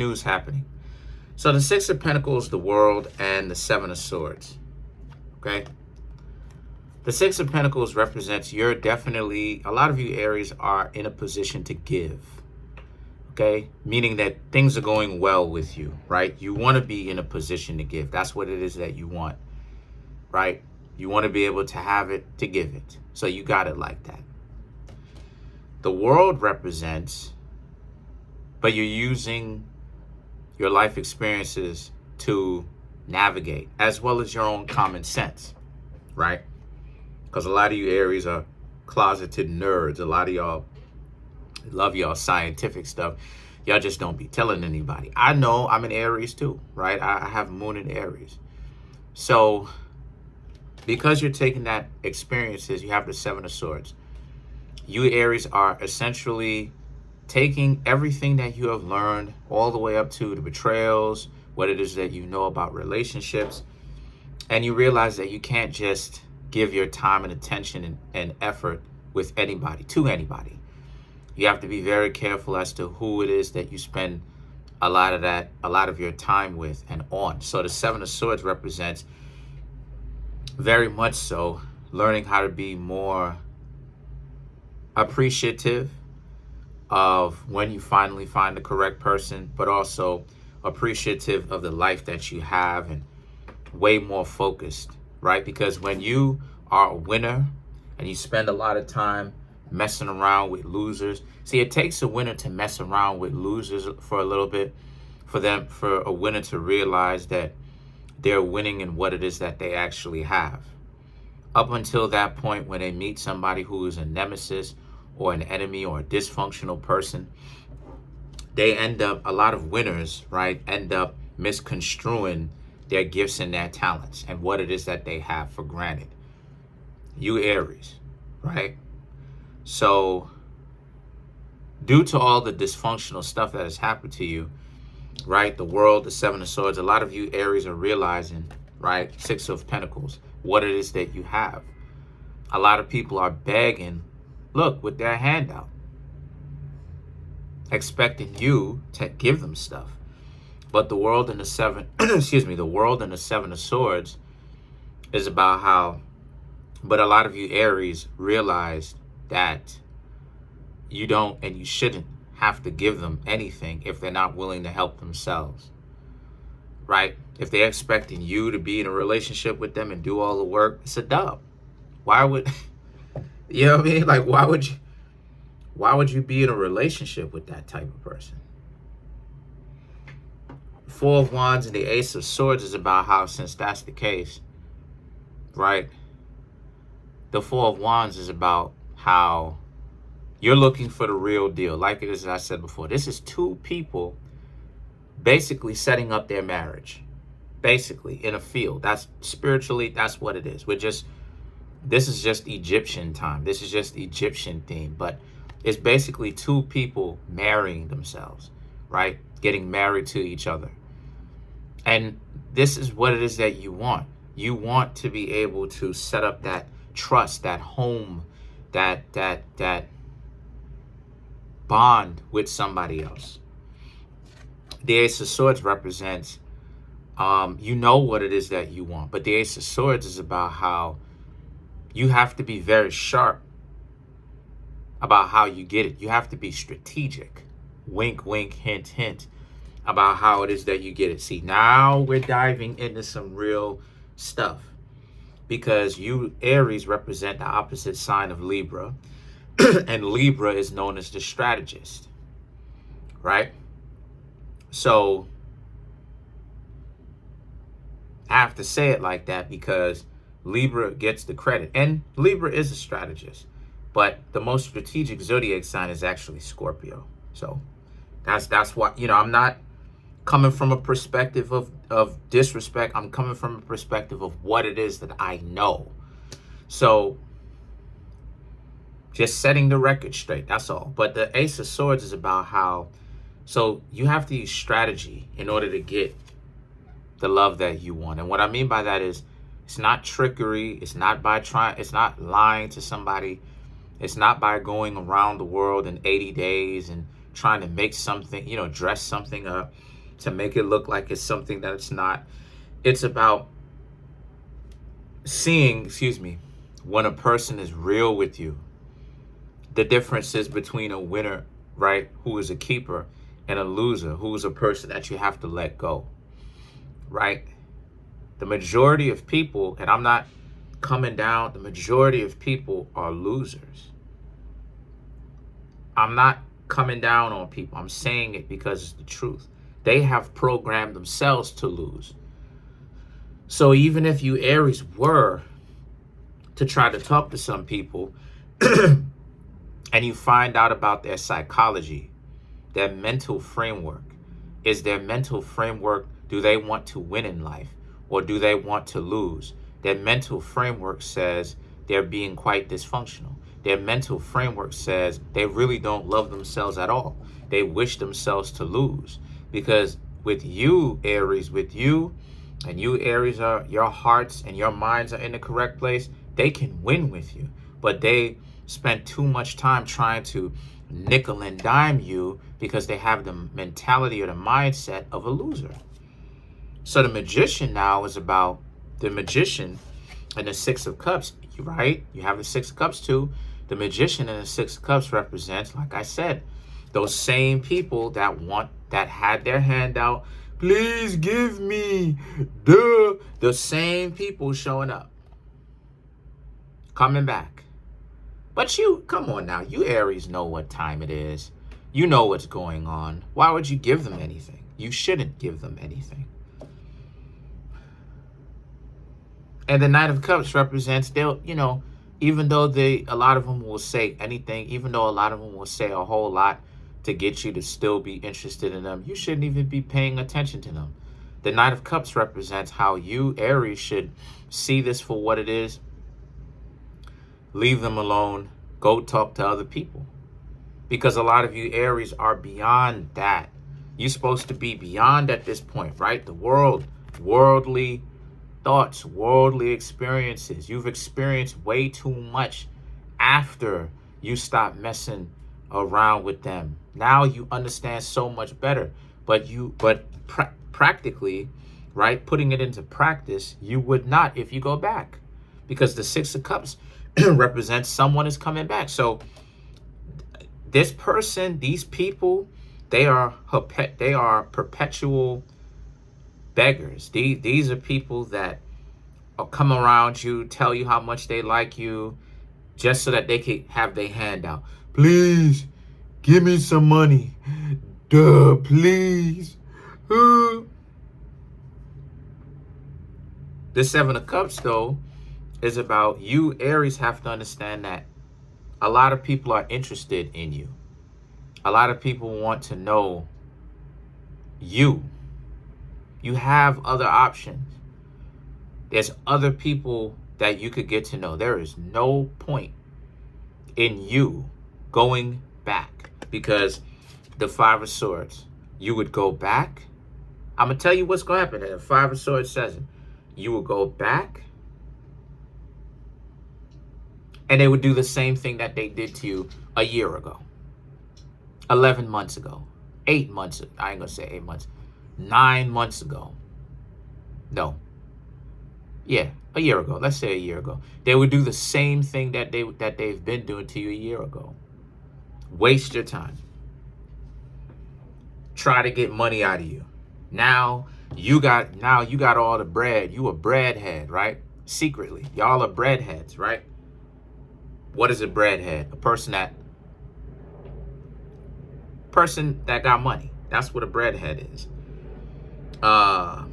news happening. So the Six of Pentacles, the World, and the Seven of Swords. Okay. The Six of Pentacles represents you're definitely, a lot of you Aries are in a position to give. Okay. Meaning that things are going well with you, right? You want to be in a position to give. That's what it is that you want, right? You want to be able to have it to give it. So you got it like that. The World represents, but you're using your life experiences to navigate, as well as your own common sense, right? Because a lot of you Aries are closeted nerds. A lot of y'all love y'all scientific stuff. Y'all just don't be telling anybody. I know I'm an Aries too, right? I have Moon in Aries. So because you're taking that experiences, you have the Seven of Swords. You Aries are essentially taking everything that you have learned all the way up to the betrayals, what it is that you know about relationships, and you realize that you can't just give your time and attention and effort with anybody, to anybody. You have to be very careful as to who it is that you spend a lot of your time with and on. So the Seven of Swords represents very much so learning how to be more appreciative of when you finally find the correct person, but also appreciative of the life that you have and way more focused, right? Because when you are a winner and you spend a lot of time messing around with losers, see, it takes a winner to mess around with losers for a little bit, for a winner to realize that they're winning in what it is that they actually have. Up until that point, when they meet somebody who is a nemesis or an enemy or a dysfunctional person, they end up, a lot of winners, right, end up misconstruing their gifts and their talents and what it is that they have for granted. You Aries, right? So due to all the dysfunctional stuff that has happened to you, right, the World, the Seven of Swords, a lot of you Aries are realizing, right, Six of Pentacles, what it is that you have. A lot of people are begging, look, with their hand out, expecting you to give them stuff. But the World and the Seven, the World and the Seven of Swords is about how, but a lot of you Aries realize that you don't and you shouldn't have to give them anything if they're not willing to help themselves, right? If they're expecting you to be in a relationship with them and do all the work, it's a dub. Why would, you know what I mean? Like, why would you be in a relationship with that type of person? Four of Wands and the Ace of Swords is about how, since that's the case, right? The Four of Wands is about how you're looking for the real deal. Like it is, as I said before, this is two people basically setting up their marriage, basically in a field. That's spiritually, that's what it is. This is just Egyptian time. This is just Egyptian theme, but it's basically two people marrying themselves, right? Getting married to each other. And this is what it is that you want. You want to be able to set up that trust, that home, that bond with somebody else. The Ace of Swords represents, you know what it is that you want. But the Ace of Swords is about how you have to be very sharp about how you get it. You have to be strategic. Wink, wink, hint, hint, about how it is that you get it. See, now we're diving into some real stuff, because you Aries represent the opposite sign of Libra, and Libra is known as the strategist, right? So I have to say it like that because Libra gets the credit, and Libra is a strategist, but the most strategic zodiac sign is actually Scorpio. So that's why, you know, I'm not coming from a perspective of disrespect. I'm coming from a perspective of what it is that I know. So just setting the record straight, that's all. But the Ace of Swords is about how, so you have to use strategy in order to get the love that you want. And what I mean by that is, it's not trickery. It's not by it's not lying to somebody. It's not by going around the world in 80 days and trying to make something, you know, dress something up. to make it look like it's something that it's not. It's about seeing, when a person is real with you. The difference is between a winner, right, who is a keeper, and a loser, who is a person that you have to let go, right? The majority of people, and I'm not coming down, the majority of people are losers. I'm not coming down on people. I'm saying it because it's the truth. They have programmed themselves to lose. So even if you Aries were to try to talk to some people and you find out about their psychology, their mental framework, is their mental framework, do they want to win in life or do they want to lose? Their mental framework says they're being quite dysfunctional. Their mental framework says they really don't love themselves at all. They wish themselves to lose. Because with you, Aries, with you, and you, Aries, are your hearts and your minds are in the correct place, they can win with you. But they spend too much time trying to nickel and dime you because they have the mentality or the mindset of a loser. So the Magician now is about the Magician and the Six of Cups, right? You have the Six of Cups too. The Magician and the Six of Cups represents, like I said, those same people that had their hand out, please give me the same people showing up, coming back. But you, come on now, you Aries know what time it is. You know what's going on. Why would you give them anything? You shouldn't give them anything. And the Knight of Cups represents, they'll, even though a lot of them will say anything, even though a lot of them will say a whole lot to get you to still be interested in them, you shouldn't even be paying attention to them. The Knight of Cups represents how you, Aries, should see this for what it is. Leave them alone. Go talk to other people. Because a lot of you, Aries, are beyond that. You're supposed to be beyond at this point, right? The world, worldly thoughts, worldly experiences. You've experienced way too much after you stop messing around with them. Now you understand so much better. But practically, right, putting it into practice, you would not if you go back. Because the Six of Cups represents someone is coming back. So this person, these people, they are perpetual beggars. These are people that will come around you, tell you how much they like you, just so that they can have their hand out. Please, give me some money. Duh, please. The Seven of Cups, though, is about you, Aries, have to understand that a lot of people are interested in you. A lot of people want to know you. You have other options. There's other people that you could get to know. There is no point in you going back, because the Five of Swords, you would go back. I'm going to tell you what's going to happen. The Five of Swords says it. You will go back and they would do the same thing that they did to you a year ago, 11 months ago, 8 months. I ain't going to say 8 months. 9 months ago. No. Yeah, a year ago. Let's say a year ago. They would do the same thing that they've been doing to you a year ago. Waste your time. Try to get money out of you. Now you got all the bread. You a breadhead, right? Secretly. Y'all are breadheads, right? What is a breadhead? A person that got money. That's what a breadhead is. But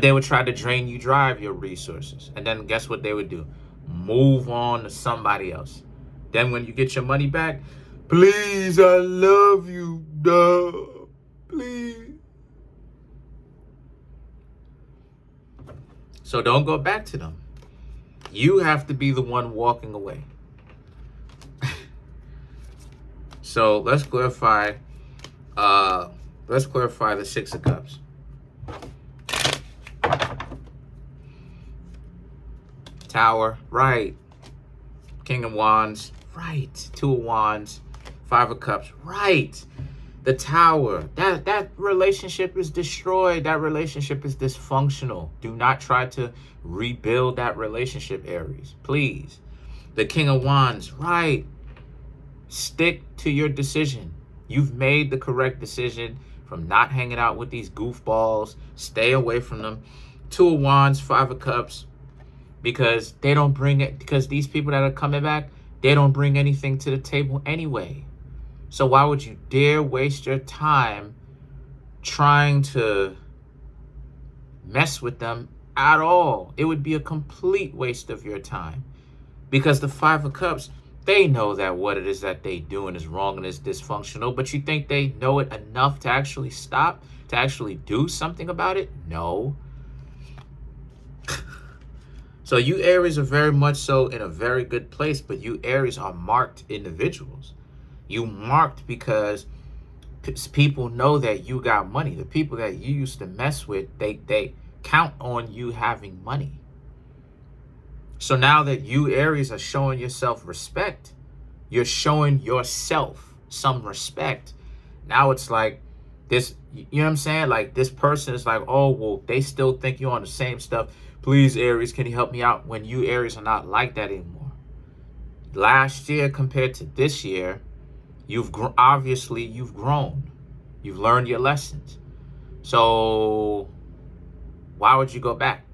they would try to drain you dry of your resources. And then guess what they would do? Move on to somebody else. Then when you get your money back, please, I love you, duh, please. So don't go back to them. You have to be the one walking away. So let's clarify the Six of Cups. Tower, right. King of Wands, right. Two of Wands. Five of Cups, right. The Tower, that relationship is destroyed. That relationship is dysfunctional. Do not try to rebuild that relationship, Aries, please. The King of Wands, right? Stick to your decision. You've made the correct decision from not hanging out with these goofballs. Stay away from them. Two of Wands, Five of Cups, because they don't bring it, because these people that are coming back, they don't bring anything to the table anyway. So why would you dare waste your time trying to mess with them at all? It would be a complete waste of your time, because the Five of Cups, they know that what it is that they doing is wrong and is dysfunctional, but you think they know it enough to actually stop, to actually do something about it? No. So you Aries are very much so in a very good place, but you Aries are marked individuals. You marked because people know that you got money. The people that you used to mess with, they count on you having money. So now that you Aries are showing yourself respect, you're showing yourself some respect. Now it's like this, you know what I'm saying? Like this person is like, oh, well, they still think you're on the same stuff. Please, Aries, can you help me out? When you Aries are not like that anymore. Last year compared to this year, obviously you've grown. You've learned your lessons. So why would you go back?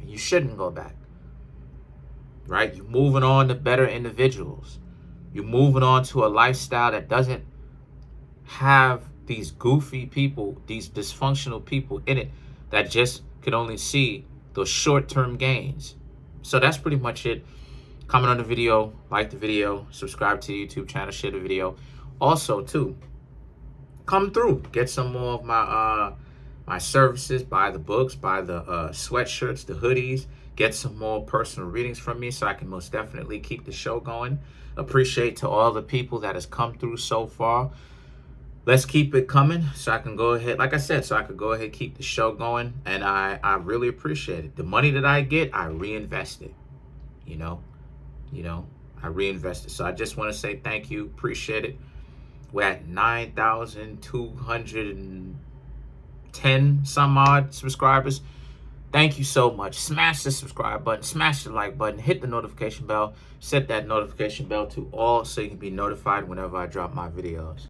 You shouldn't go back. Right? You're moving on to better individuals. You're moving on to a lifestyle that doesn't have these goofy people, these dysfunctional people in it that just can only see those short-term gains. So that's pretty much it. Comment on the video, like the video, subscribe to the YouTube channel, share the video. Also, too, come through, get some more of my my services, buy the books, buy the sweatshirts, the hoodies, get some more personal readings from me so I can most definitely keep the show going. Appreciate to all the people that has come through so far. Let's keep it coming so I can go ahead, like I said, so I could go ahead and keep the show going. And I really appreciate it. The money that I get, I reinvest it, you know, I reinvest it. So I just want to say thank you, appreciate it. We're at 9,210 some odd subscribers. Thank you so much. Smash the subscribe button, smash the like button, hit the notification bell, set that notification bell to all so you can be notified whenever I drop my videos.